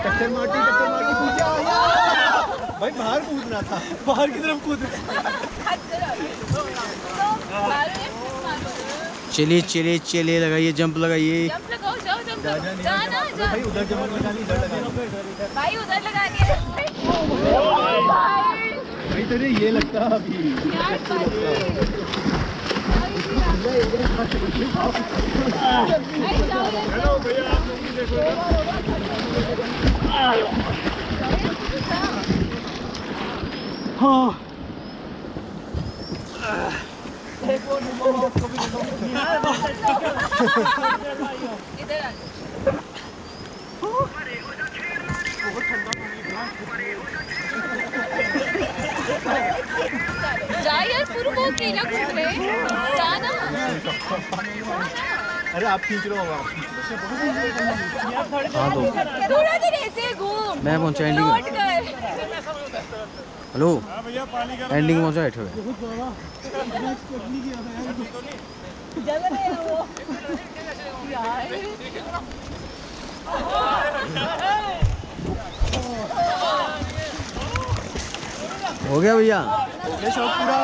टक्कर मारती भाई, बाहर कूदना था, बाहर की तरफ कूद। चलिए चलिए चलिए, लगाइए जंप, लगाइए। जंप लगाओ, जाओ जंप लगाओ, जाना भाई उधर जंप लगानी, इधर लगानी भाई, उधर लगानी है भाई। तुझे ये लगता अभी इधर आ जा यार, पूरा वो केला घूम रहे, जाना। अरे आप खींच रहे हो, हाँ तो थोड़ा देर ऐसे घूम, मैं पहुंचा एंडिंग। लौट गए। हेलो, एंडिंग पहुंचा बैठे हुए। जल रहे हैं वो यार। हो गया भैया, ये शौक पूरा।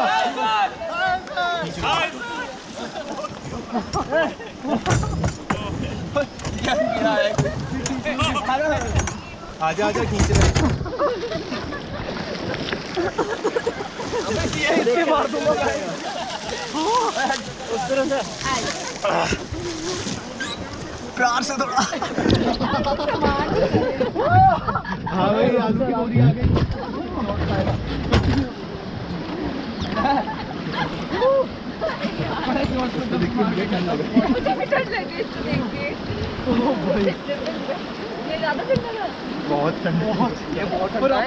आजा आजा, खींच रहे। मार दूंगा उस तरह से, प्यार से थोड़ा। हाँ भाई, आलू की पूरी आ गई। मुझे भी डर लगे इसको देख के। ये ज़्यादा ठंडा है। बहुत ठंडा, ये बहुत ठंडा है।